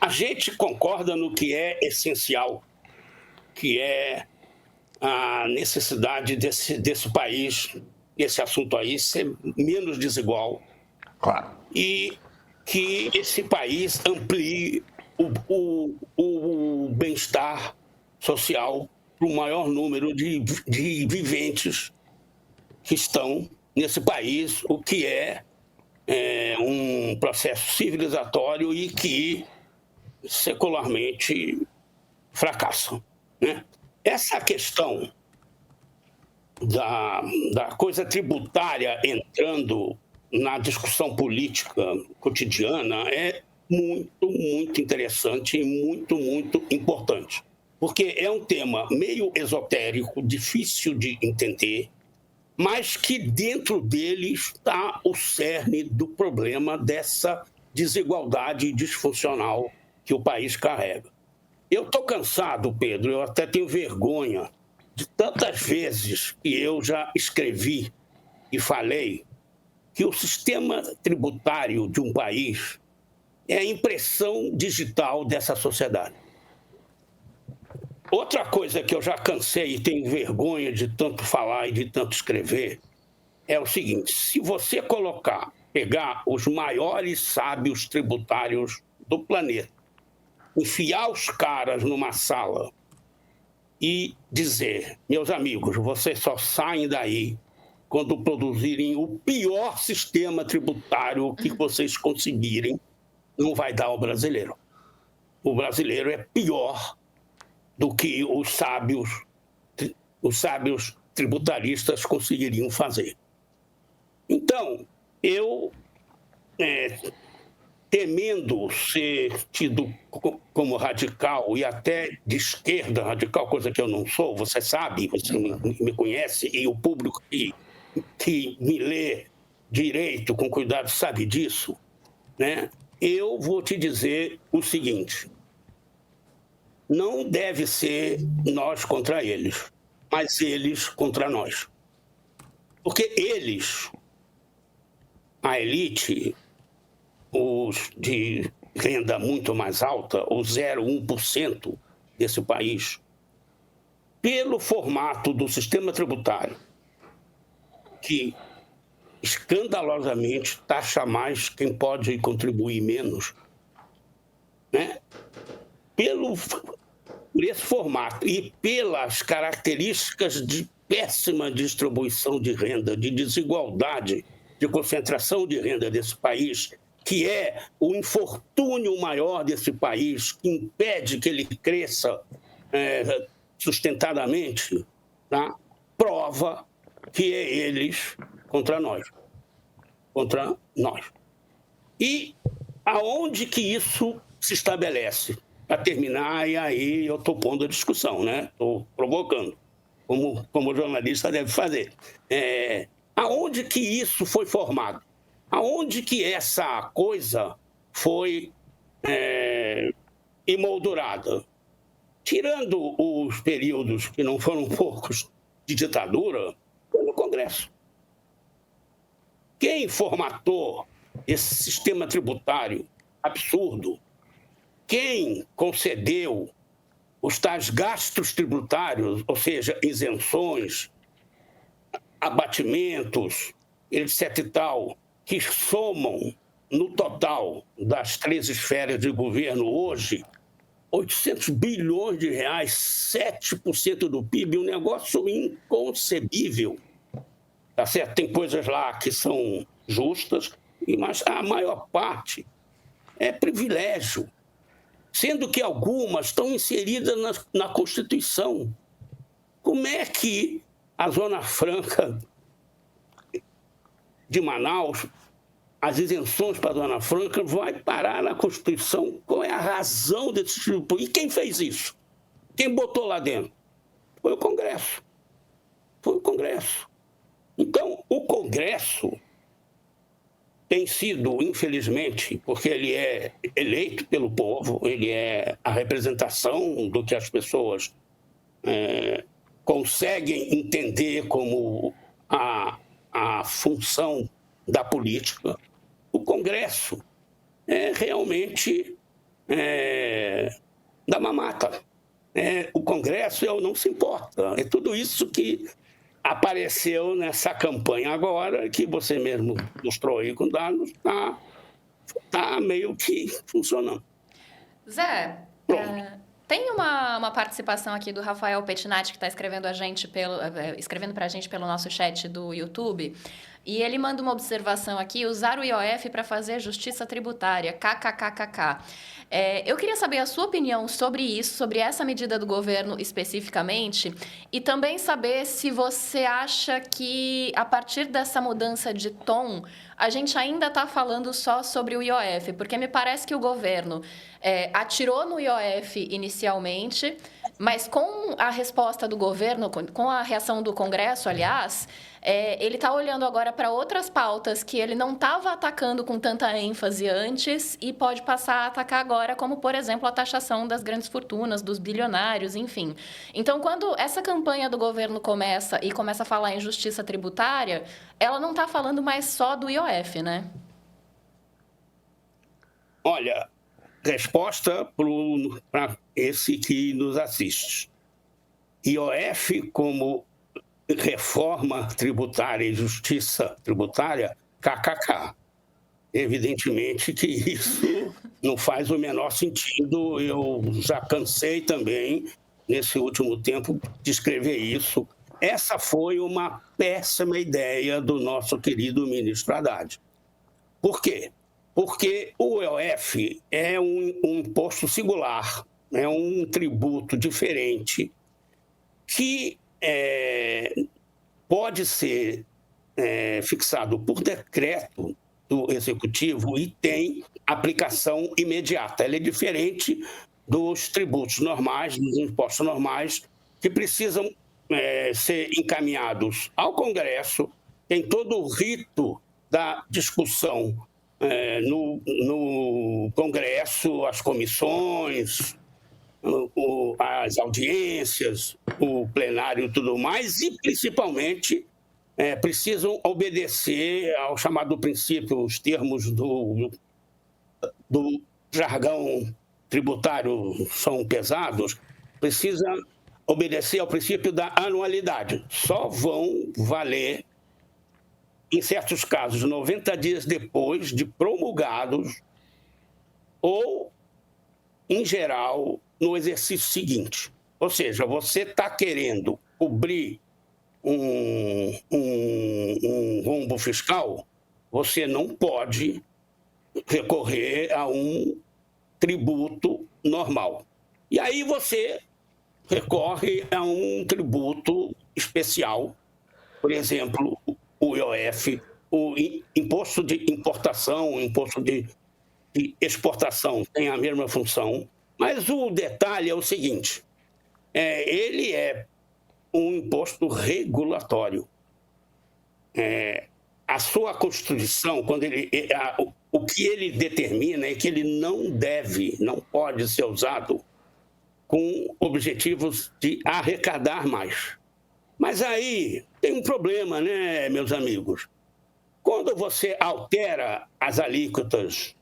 A gente concorda no que é essencial, que é a necessidade desse país, esse assunto aí, ser menos desigual Claro. e que esse país amplie o bem-estar social para o maior número de viventes que estão nesse país, o que é um processo civilizatório e que secularmente fracassam, né? Essa questão da coisa tributária entrando na discussão política cotidiana é muito, muito interessante e muito, muito importante. Porque é um tema meio esotérico, difícil de entender, mas que dentro dele está o cerne do problema dessa desigualdade disfuncional que o país carrega. Eu estou cansado, Pedro, eu até tenho vergonha de tantas vezes que eu já escrevi e falei que o sistema tributário de um país é a impressão digital dessa sociedade. Outra coisa que eu já cansei e tenho vergonha de tanto falar e de tanto escrever é o seguinte: se você pegar os maiores sábios tributários do planeta, enfiar os caras numa sala e dizer, meus amigos, vocês só saem daí quando produzirem o pior sistema tributário que vocês conseguirem, não vai dar ao brasileiro. O brasileiro é pior do que os sábios tributaristas conseguiriam fazer. Então, eu, temendo ser tido como radical e até de esquerda radical, coisa que eu não sou, você sabe, você me conhece, e o público que me lê direito, com cuidado, sabe disso, né? Eu vou te dizer o seguinte: não deve ser nós contra eles, mas eles contra nós. Porque eles, a elite, os de renda muito mais alta, o 0,1% desse país, pelo formato do sistema tributário, que escandalosamente taxa mais quem pode contribuir menos, né? Por esse formato e pelas características de péssima distribuição de renda, de desigualdade, de concentração de renda desse país, que é o infortúnio maior desse país, que impede que ele cresça sustentadamente, tá? Prova que é eles contra nós. Contra nós. E aonde que isso se estabelece? Para terminar, e aí eu estou pondo a discussão, né? Estou provocando, como o jornalista deve fazer. Aonde que isso foi formado? Aonde que essa coisa foi emoldurada? Tirando os períodos, que não foram poucos, de ditadura, foi no Congresso. Quem formatou esse sistema tributário absurdo? Quem concedeu os tais gastos tributários, ou seja, isenções, abatimentos, etc. e tal, que somam no total das 3 esferas de governo hoje 800 bilhões de reais, 7% do PIB, um negócio inconcebível. Tá certo? Tem coisas lá que são justas, mas a maior parte é privilégio, sendo que algumas estão inseridas na Constituição. Como é que a Zona Franca de Manaus, as isenções para a Zona Franca, vai parar na Constituição? Qual é a razão desse tipo? E quem fez isso? Quem botou lá dentro? Foi o Congresso. Foi o Congresso. Então, o Congresso tem sido, infelizmente, porque ele é eleito pelo povo, ele é a representação do que as pessoas conseguem entender como a função da política. O Congresso realmente da mamata. O Congresso não se importa. É tudo isso que apareceu nessa campanha agora, que você mesmo mostrou aí com dados, está meio que funcionando. Zé, tem uma participação aqui do Rafael Pettinati, que está escrevendo para a gente pelo nosso chat do YouTube. E ele manda uma observação aqui: usar o IOF para fazer justiça tributária, kkkk. Eu queria saber a sua opinião sobre isso, sobre essa medida do governo especificamente, e também saber se você acha que, a partir dessa mudança de tom, a gente ainda está falando só sobre o IOF, porque me parece que o governo atirou no IOF inicialmente, mas com a resposta do governo, com a reação do Congresso, aliás, ele está olhando agora para outras pautas que ele não estava atacando com tanta ênfase antes e pode passar a atacar agora, como, por exemplo, a taxação das grandes fortunas, dos bilionários, enfim. Então, quando essa campanha do governo começa a falar em justiça tributária, ela não está falando mais só do IOF, né? Olha, resposta para esse que nos assiste. IOF como reforma tributária e justiça tributária, kkk. Evidentemente que isso não faz o menor sentido. Eu já cansei também, nesse último tempo, de escrever isso. Essa foi uma péssima ideia do nosso querido ministro Haddad. Por quê? Porque o IOF é um imposto singular, é um tributo diferente que pode ser fixado por decreto do Executivo e tem aplicação imediata. Ele é diferente dos tributos normais, dos impostos normais, que precisam ser encaminhados ao Congresso, tem todo o rito da discussão no Congresso, as comissões, as audiências, o plenário e tudo mais, e principalmente precisam obedecer ao chamado princípio, os termos do jargão tributário são pesados, precisa obedecer ao princípio da anualidade. Só vão valer, em certos casos, 90 dias depois de promulgados ou, em geral, no exercício seguinte. Ou seja, você está querendo cobrir um rombo fiscal, você não pode recorrer a um tributo normal. E aí você recorre a um tributo especial, por exemplo, o IOF, o imposto de importação, o imposto de exportação tem a mesma função, mas o detalhe é o seguinte, ele é um imposto regulatório. A sua Constituição, o que ele determina é que ele não pode ser usado com objetivos de arrecadar mais. Mas aí tem um problema, né, meus amigos? Quando você altera as alíquotas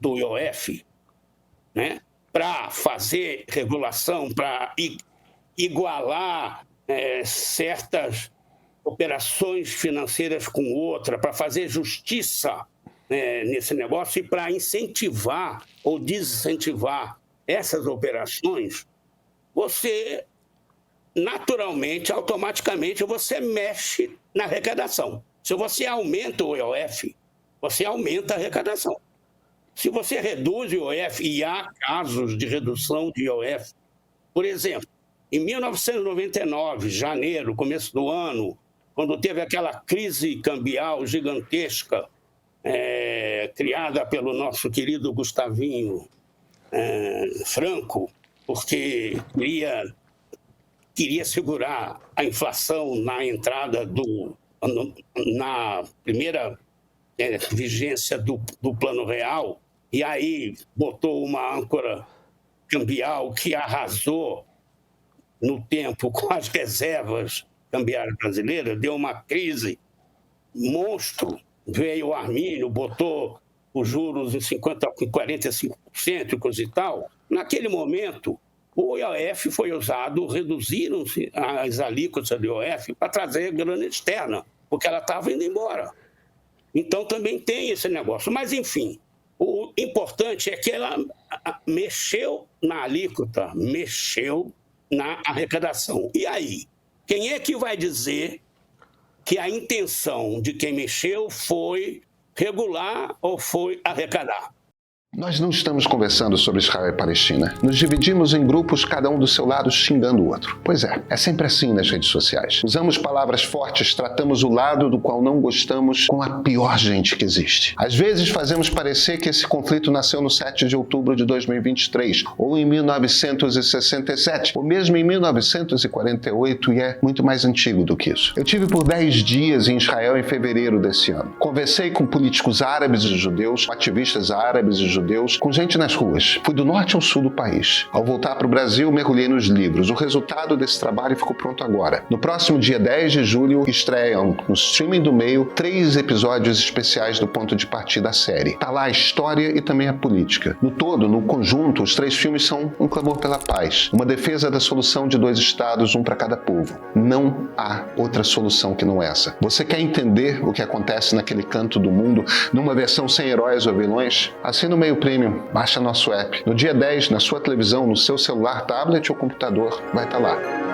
do IOF, né, para fazer regulação, para igualar certas operações financeiras com outra, para fazer justiça nesse negócio e para incentivar ou desincentivar essas operações, você naturalmente, automaticamente, você mexe na arrecadação. Se você aumenta o IOF, você aumenta a arrecadação. Se você reduz o IOF, e há casos de redução de IOF, por exemplo, em 1999, janeiro, começo do ano, quando teve aquela crise cambial gigantesca, criada pelo nosso querido Gustavinho Franco, porque queria segurar a inflação na entrada na primeira vigência do Plano Real, e aí botou uma âncora cambial que arrasou no tempo com as reservas cambiárias brasileiras, deu uma crise monstro. Veio o Armínio, botou os juros em 45% e coisa e tal, naquele momento, o IOF foi usado, reduziram-se as alíquotas do IOF para trazer grana externa, porque ela estava indo embora. Então, também tem esse negócio. Mas, enfim, o importante é que ela mexeu na alíquota, mexeu na arrecadação. E aí, quem é que vai dizer que a intenção de quem mexeu foi regular ou foi arrecadar? Nós não estamos conversando sobre Israel e Palestina. Nos dividimos em grupos, cada um do seu lado, xingando o outro. Pois é sempre assim nas redes sociais. Usamos palavras fortes, tratamos o lado do qual não gostamos com a pior gente que existe. Às vezes fazemos parecer que esse conflito nasceu no 7 de outubro de 2023, ou em 1967, ou mesmo em 1948, e é muito mais antigo do que isso. Eu tive por 10 dias em Israel em fevereiro desse ano. Conversei com políticos árabes e judeus, ativistas árabes e judeus, com gente nas ruas. Fui do norte ao sul do país. Ao voltar para o Brasil, mergulhei nos livros. O resultado desse trabalho ficou pronto agora. No próximo dia 10 de julho, estreiam no streaming do Meio 3 episódios especiais do Ponto de Partida da série. Tá lá a história e também a política. No todo, no conjunto, os 3 filmes são um clamor pela paz, uma defesa da solução de 2 estados, um para cada povo. Não há outra solução que não essa. Você quer entender o que acontece naquele canto do mundo, numa versão sem heróis ou vilões? Assina o Meio Premium, baixa nosso app. No dia 10, na sua televisão, no seu celular, tablet ou computador, vai estar lá.